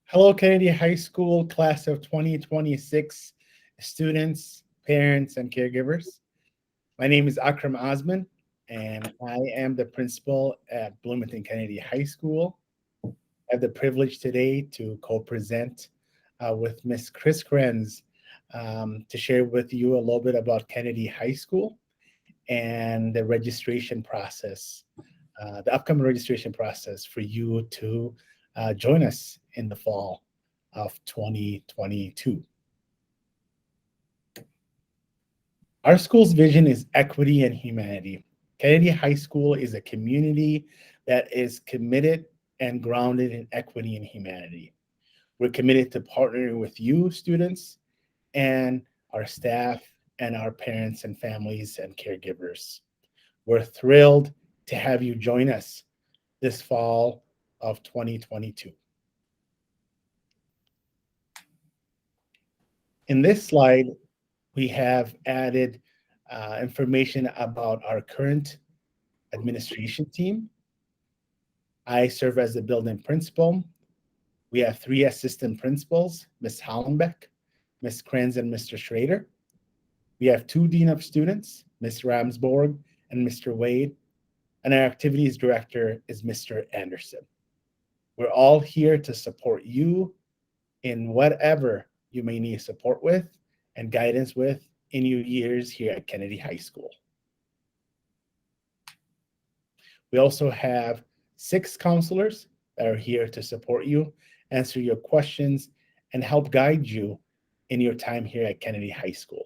Hello, Kennedy High School class of 2026 students, parents, and caregivers. My name is Akram Osman, and I am the principal at Bloomington Kennedy High School. I have the privilege today to co-present with Ms. Chris Krenz to share with you a little bit about Kennedy High School and the registration process, the upcoming registration process for you to join us in the fall of 2022. Our school's vision is equity and humanity. Kennedy High School is a community that is committed and grounded in equity and humanity. We're committed to partnering with you, students, and our staff, and our parents and families and caregivers. We're thrilled to have you join us this fall of 2022. In this slide, we have added information about our current administration team. I serve as the building principal. We have 3 assistant principals, Ms. Hollenbeck, Ms. Krenz, and Mr. Schrader. We have 2 dean of students, Ms. Ramsborg and Mr. Wade, and our activities director is Mr. Anderson. We're all here to support you in whatever you may need support with and guidance with in your years here at Kennedy High School. We also have 6 counselors that are here to support you, answer your questions, and help guide you in your time here at Kennedy High School.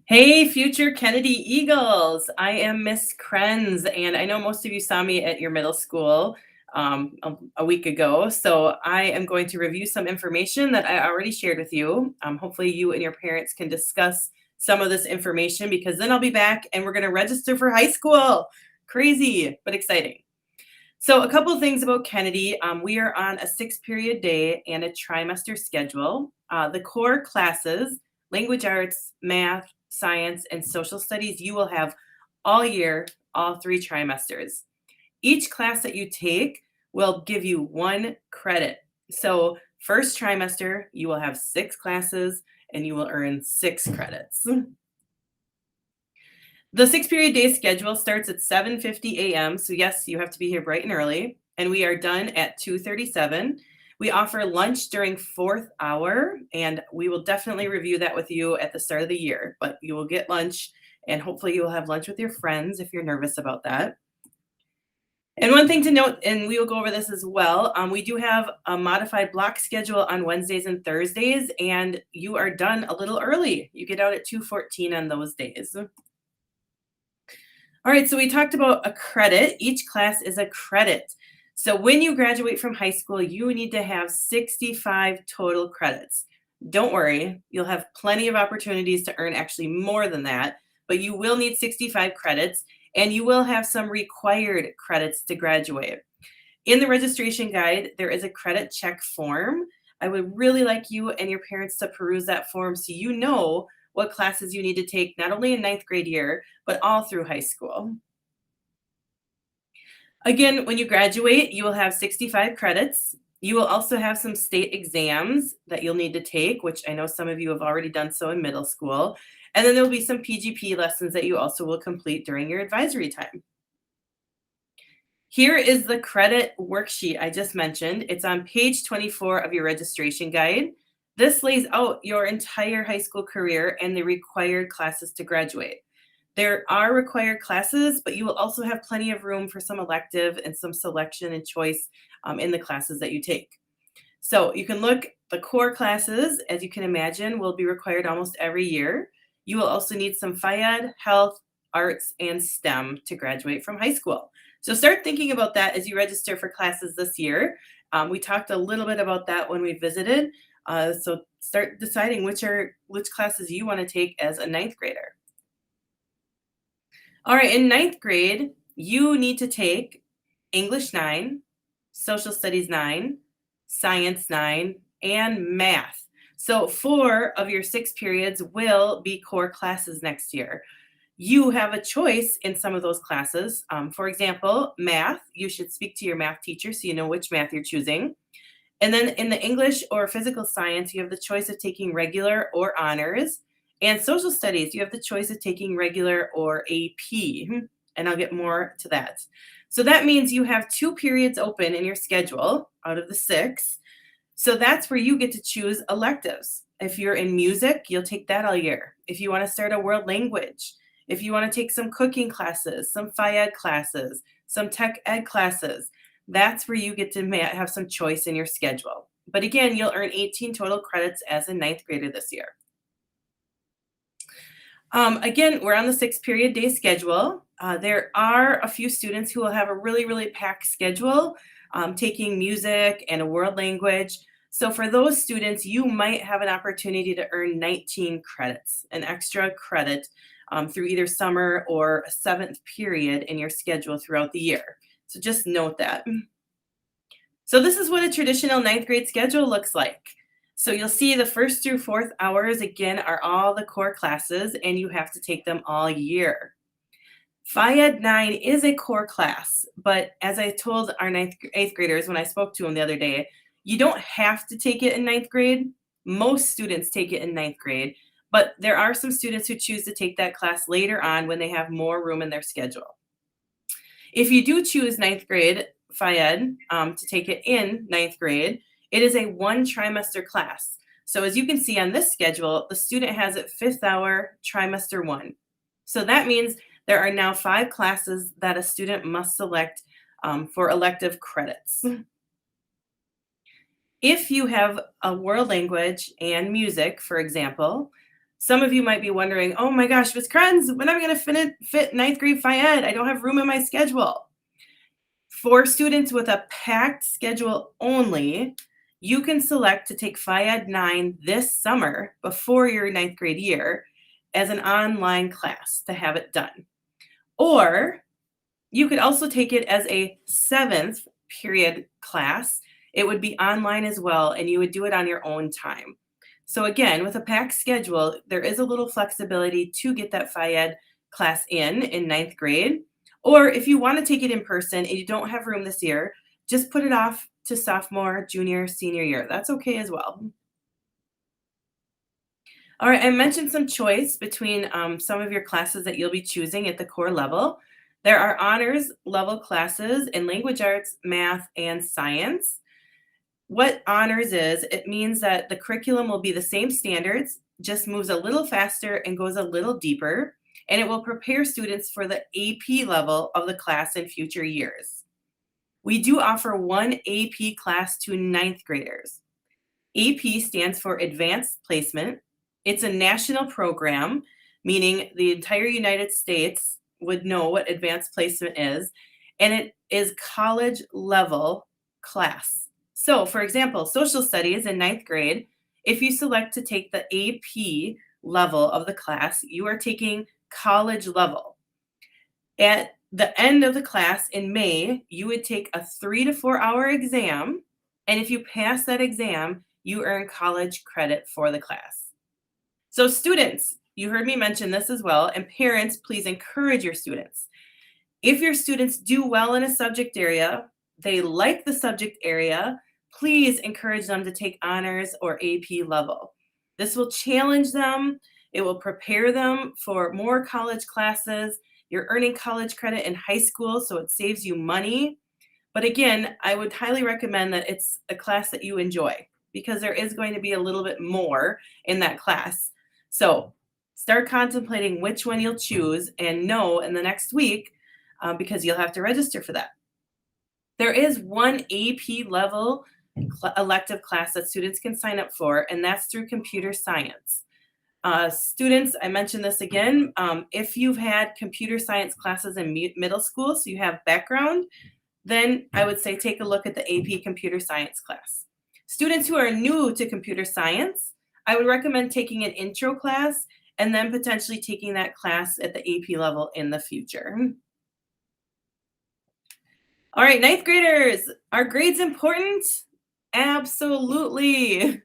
Hey, future Kennedy Eagles. I am Miss Krenz, and I know most of you saw me at your middle school a week ago. So I am going to review some information that I already shared with you. Hopefully you and your parents can discuss some of this information, because then I'll be back and we're going to register for high school. Crazy, but exciting. So a couple of things about Kennedy. We are on a 6-period day and a trimester schedule. The core classes, language arts, math, science, and social studies, you will have all year, all 3 trimesters. Each class that you take will give you 1 credit. So first trimester, you will have 6 classes and you will earn 6 credits. The 6-period day schedule starts at 7:50 a.m. So yes, you have to be here bright and early, and we are done at 2:37. We offer lunch during 4th hour, and we will definitely review that with you at the start of the year, but you will get lunch, and hopefully you will have lunch with your friends if you're nervous about that. And one thing to note, and we will go over this as well, we do have a modified block schedule on Wednesdays and Thursdays, and you are done a little early. You get out at 2:14 on those days. All right, so we talked about a credit. Each class is a credit. So when you graduate from high school, you need to have 65 total credits. Don't worry, you'll have plenty of opportunities to earn actually more than that, but you will need 65 credits, and you will have some required credits to graduate. In the registration guide, there is a credit check form. I would really like you and your parents to peruse that form so you know what classes you need to take, not only in 9th grade year, but all through high school. Again, when you graduate, you will have 65 credits. You will also have some state exams that you'll need to take, which I know some of you have already done so in middle school. And then there'll be some PGP lessons that you also will complete during your advisory time. Here is the credit worksheet I just mentioned. It's on page 24 of your registration guide. This lays out your entire high school career and the required classes to graduate. There are required classes, but you will also have plenty of room for some elective and some selection and choice in the classes that you take. So you can look, the core classes, as you can imagine, will be required almost every year. You will also need some Phy-Ed, health, arts, and STEM to graduate from high school. So start thinking about that as you register for classes this year. We talked a little bit about that when we visited. So start deciding which classes you want to take as a 9th grader. All right, in 9th grade, you need to take English 9, Social Studies 9, Science 9, and Math. So 4 of your 6 periods will be core classes next year. you have a choice in some of those classes. For example, math, you should speak to your math teacher so you know which math you're choosing. And then in the English or physical science, you have the choice of taking regular or honors. And social studies, you have the choice of taking regular or AP. And I'll get more to that. So that means you have 2 periods open in your schedule out of the 6. So that's where you get to choose electives. If you're in music, you'll take that all year. If you want to start a world language, if you want to take some cooking classes, some Phy-Ed classes, some tech ed classes, that's where you get to have some choice in your schedule. But again, you'll earn 18 total credits as a 9th grader this year. Again, we're on the 6-period day schedule. There are a few students who will have a really, really packed schedule, taking music and a world language. So for those students, you might have an opportunity to earn 19 credits, an extra credit through either summer or a 7th period in your schedule throughout the year. So just note that. So this is what a traditional 9th grade schedule looks like. So you'll see the 1st through 4th hours, again, are all the core classes, and you have to take them all year. Phy-Ed 9 is a core class, but as I told our 8th graders when I spoke to them the other day, you don't have to take it in 9th grade. Most students take it in 9th grade, but there are some students who choose to take that class later on when they have more room in their schedule. If you do choose 9th grade Phy-Ed to take it in 9th grade, it is a 1 trimester class. So as you can see on this schedule, the student has it 5th hour, trimester 1. So that means there are now 5 classes that a student must select for elective credits. If you have a world language and music, for example, some of you might be wondering, oh my gosh, Ms. Krenz, when am I going to fit 9th grade Phy-Ed? I don't have room in my schedule. For students with a packed schedule only, you can select to take Phy-Ed 9 this summer before your 9th grade year as an online class to have it done. Or you could also take it as a 7th period class. It would be online as well, and you would do it on your own time. So again, with a packed schedule, there is a little flexibility to get that Phy-Ed class in 9th grade. Or if you want to take it in person and you don't have room this year, just put it off to sophomore, junior, senior year. That's okay as well. All right, I mentioned some choice between some of your classes that you'll be choosing at the core level. There are honors level classes in language arts, math, and science. What honors is, it means that the curriculum will be the same standards, just moves a little faster and goes a little deeper, and it will prepare students for the AP level of the class in future years. We do offer 1 AP class to 9th graders. AP stands for Advanced Placement. It's a national program, meaning the entire United States would know what advanced placement is, and it is college level class. So for example, social studies in 9th grade, if you select to take the AP level of the class, you are taking college level. At the end of the class in May, you would take a 3 to 4 hour exam, and if you pass that exam, you earn college credit for the class. So students, you heard me mention this as well, and parents, please encourage your students. If your students do well in a subject area, they like the subject area, please encourage them to take honors or AP level. This will challenge them. It will prepare them for more college classes. You're earning college credit in high school, so it saves you money. But again, I would highly recommend that it's a class that you enjoy because there is going to be a little bit more in that class. So start contemplating which one you'll choose and know in the next week because you'll have to register for that. There is 1 AP level elective class that students can sign up for, and that's through computer science. Students, I mentioned this again, if you've had computer science classes in middle school, so you have background, then I would say take a look at the AP computer science class. Students who are new to computer science, I would recommend taking an intro class and then potentially taking that class at the AP level in the future. All right, 9th graders, are grades important? Absolutely.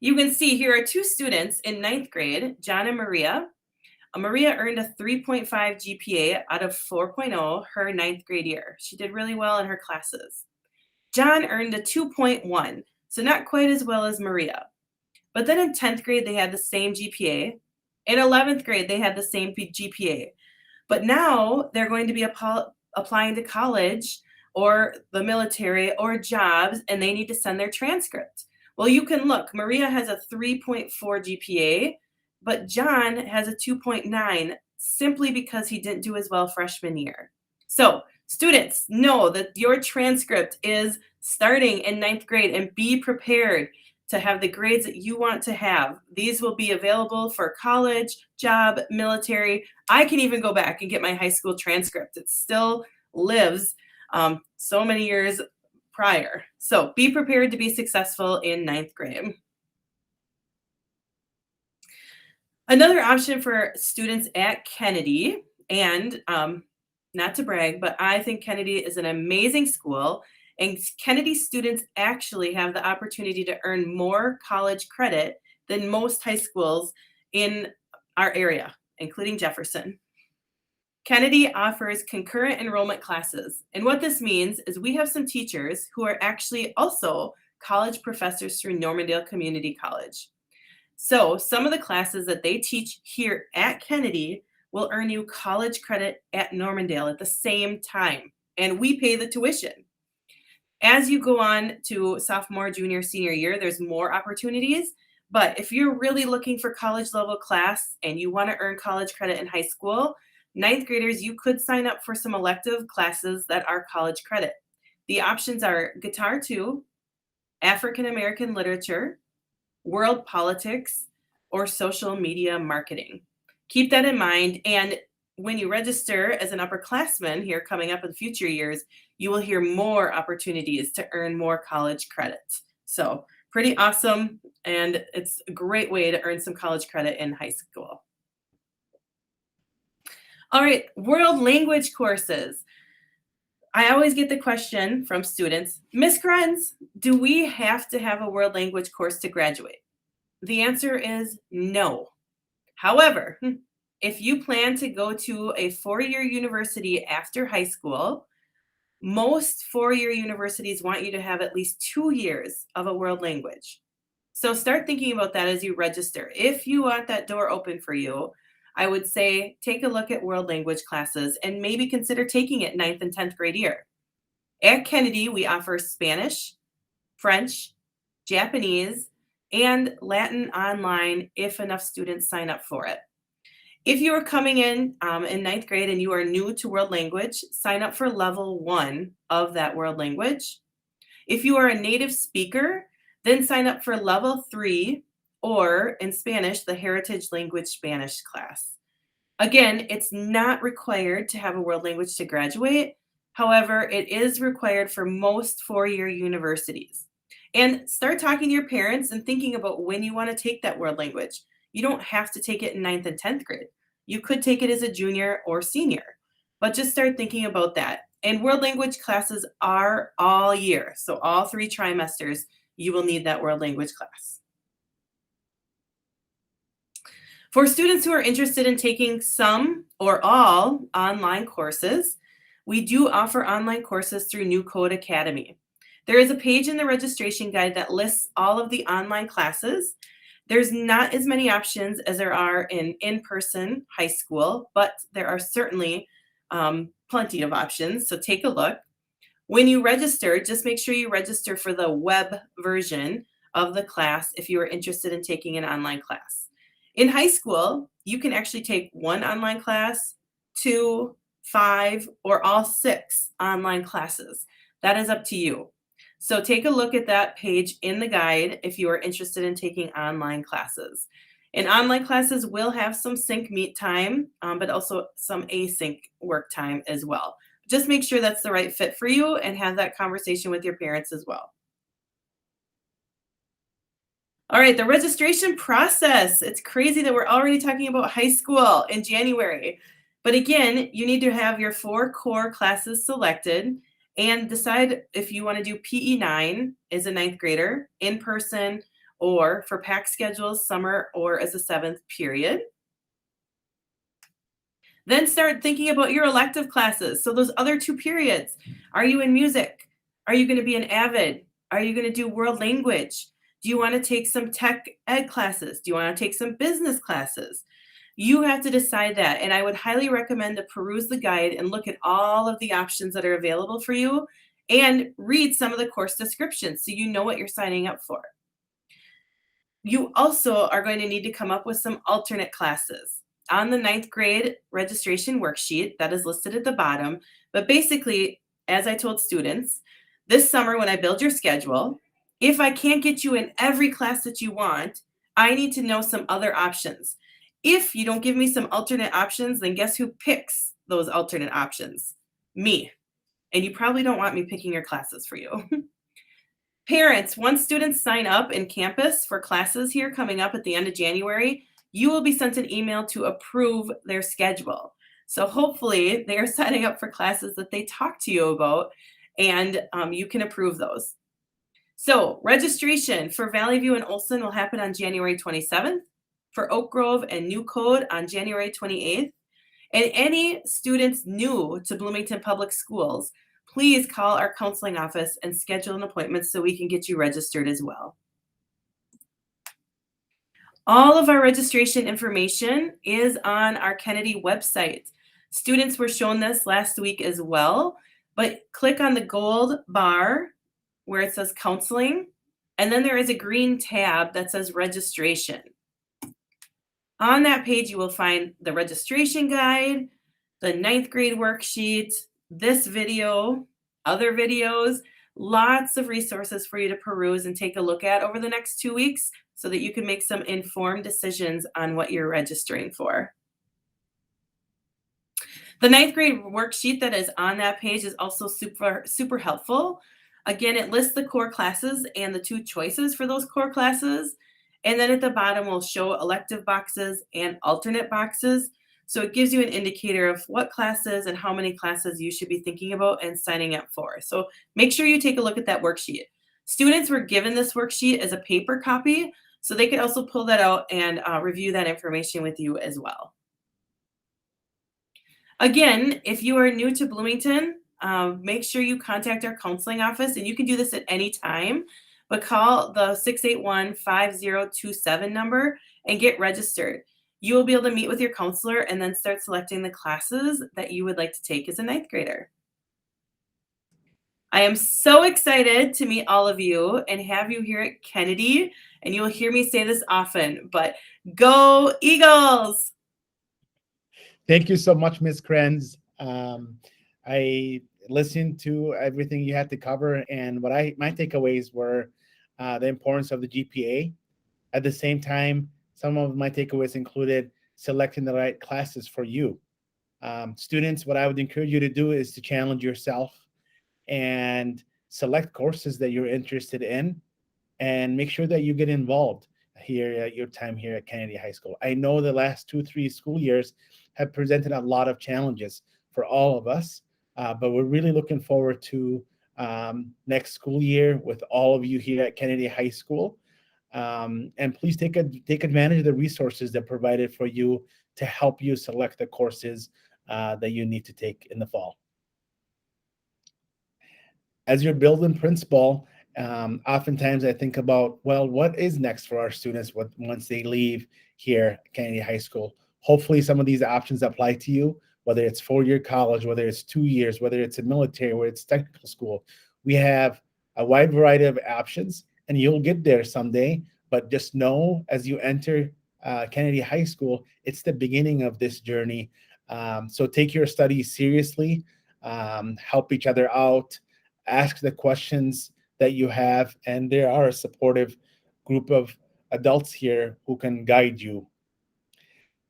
You can see here are 2 students in 9th grade, John and Maria. Maria earned a 3.5 GPA out of 4.0 her ninth grade year. She did really well in her classes. John earned a 2.1, so not quite as well as Maria. But then in 10th grade, they had the same GPA. In 11th grade, they had the same GPA. But now they're going to be applying to college or the military or jobs, and they need to send their transcript. Well, you can look. Maria has a 3.4 GPA, but John has a 2.9 simply because he didn't do as well freshman year. So students, know that your transcript is starting in ninth grade, and be prepared to have the grades that you want to have. These will be available for college, job, military. I can even go back and get my high school transcript. It still lives so many years prior. So be prepared to be successful in ninth grade. Another option for students at Kennedy, and not to brag, but I think Kennedy is an amazing school, and Kennedy students actually have the opportunity to earn more college credit than most high schools in our area, including Jefferson. Kennedy offers concurrent enrollment classes. And what this means is we have some teachers who are actually also college professors through Normandale Community College. So some of the classes that they teach here at Kennedy will earn you college credit at Normandale at the same time, and we pay the tuition. As you go on to sophomore, junior, senior year, there's more opportunities. But if you're really looking for college level class and you want to earn college credit in high school, ninth graders, you could sign up for some elective classes that are college credit. The options are Guitar 2, African American Literature, World Politics, or Social Media Marketing. Keep that in mind, and when you register as an upperclassman here coming up in future years, you will hear more opportunities to earn more college credit. So pretty awesome, and it's a great way to earn some college credit in high school. All right, world language courses. I always get the question from students, Miss Krenz, do we have to have a world language course to graduate? The answer is no. However, if you plan to go to a four-year university after high school, most four-year universities want you to have at least 2 years of a world language. So start thinking about that as you register. If you want that door open for you, I would say take a look at world language classes and maybe consider taking it 9th and 10th grade year. At Kennedy, we offer Spanish, French, Japanese, and Latin online if enough students sign up for it. If you are coming in 9th grade and you are new to world language, sign up for level 1 of that world language. If you are a native speaker, then sign up for level 3, or in Spanish, the Heritage Language Spanish class. Again, it's not required to have a world language to graduate. However, it is required for most four-year universities. And start talking to your parents and thinking about when you want to take that world language. You don't have to take it in 9th and 10th grade. You could take it as a junior or senior, but just start thinking about that. And world language classes are all year. So all 3 trimesters, you will need that world language class. For students who are interested in taking some or all online courses, we do offer online courses through New Code Academy. There is a page in the registration guide that lists all of the online classes. There's not as many options as there are in in-person high school, but there are certainly plenty of options, so take a look. When you register, just make sure you register for the web version of the class if you are interested in taking an online class. In high school, you can actually take 1 online class, 2, 5, or all 6 online classes. That is up to you. So take a look at that page in the guide if you are interested in taking online classes. And online classes will have some sync meet time, but also some async work time as well. Just make sure that's the right fit for you and have that conversation with your parents as well. All right, the registration process. It's crazy that we're already talking about high school in January. But again, you need to have your 4 core classes selected and decide if you want to do PE9 as a 9th grader, in person, or for pack schedules, summer, or as a 7th period. Then start thinking about your elective classes. So those other 2 periods, are you in music? Are you going to be an AVID? Are you going to do world language? Do you want to take some tech ed classes? Do you want to take some business classes? You have to decide that. And I would highly recommend to peruse the guide and look at all of the options that are available for you and read some of the course descriptions so you know what you're signing up for. You also are going to need to come up with some alternate classes. On the 9th grade registration worksheet that is listed at the bottom, but basically, as I told students, this summer when I build your schedule, if I can't get you in every class that you want, I need to know some other options. If you don't give me some alternate options, then guess who picks those alternate options? Me. And you probably don't want me picking your classes for you. Parents, once students sign up in campus for classes here coming up at the end of January, you will be sent an email to approve their schedule. So hopefully they are signing up for classes that they talk to you about, and you can approve those. So registration for Valley View and Olson will happen on January 27th, for Oak Grove and New Code on January 28th. And any students new to Bloomington Public Schools, please call our counseling office and schedule an appointment so we can get you registered as well. All of our registration information is on our Kennedy website. Students were shown this last week as well, but click on the gold bar where it says counseling, and then there is a green tab that says registration. On that page, you will find the registration guide, the 9th grade worksheet, this video, other videos, lots of resources for you to peruse and take a look at over the next 2 weeks so that you can make some informed decisions on what you're registering for. The 9th grade worksheet that is on that page is also super helpful. Again, it lists the core classes and the 2 choices for those core classes. And then at the bottom, we'll show elective boxes and alternate boxes. So it gives you an indicator of what classes and how many classes you should be thinking about and signing up for. So make sure you take a look at that worksheet. Students were given this worksheet as a paper copy, so they could also pull that out and review that information with you as well. Again, if you are new to Bloomington, make sure you contact our counseling office, and you can do this at any time, but call the 681-5027 number and get registered. You will be able to meet with your counselor and then start selecting the classes that you would like to take as a 9th grader. I am so excited to meet all of you and have you here at Kennedy, and you'll hear me say this often, but go Eagles! Thank you so much, Ms. Krenz. I listened to everything you had to cover, and my takeaways were the importance of the GPA. At the same time, some of my takeaways included selecting the right classes for you. Students, what I would encourage you to do is to challenge yourself and select courses that you're interested in, and make sure that you get involved here at your time here at Kennedy High School. I know the last 2-3 school years have presented a lot of challenges for all of us, but we're really looking forward to next school year with all of you here at Kennedy High School. And please take advantage of the resources that are provided for you to help you select the courses that you need to take in the fall. As your building principal, oftentimes I think about, well, what is next for our students once they leave here at Kennedy High School? Hopefully some of these options apply to you, whether it's 4-year college, whether it's 2 years, whether it's a military, whether it's technical school. We have a wide variety of options, and you'll get there someday. But just know, as you enter Kennedy High School, it's the beginning of this journey. So take your studies seriously, help each other out, ask the questions that you have, and there are a supportive group of adults here who can guide you.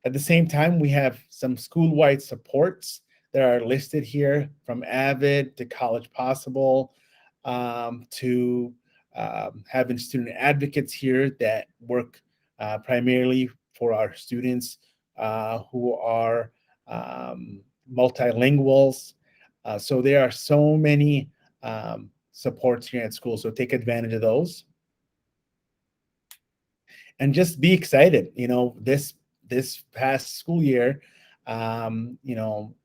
At the same time, we have some school-wide supports that are listed here, from AVID to College Possible, to having student advocates here that work primarily for our students who are multilinguals. So there are so many supports here at school, so take advantage of those. And just be excited. You know, this past school year,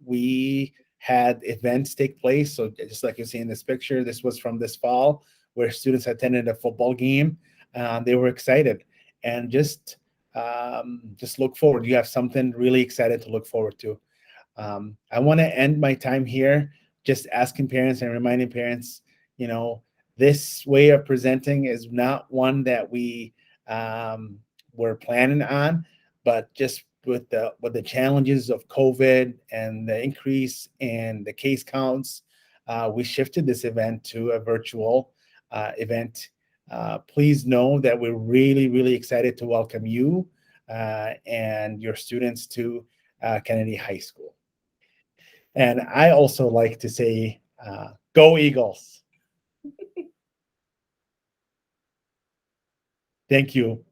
We had events take place. So just like you see in this picture, this was from this fall where students attended a football game. They were excited, and just look forward. You have something really excited to look forward to. I want to end my time here just asking parents and reminding parents, this way of presenting is not one that we were planning on, but just with the challenges of COVID and the increase in the case counts, we shifted this event to a virtual event. Please know that we're really, really excited to welcome you and your students to Kennedy High School. And I also like to say, go Eagles. Thank you.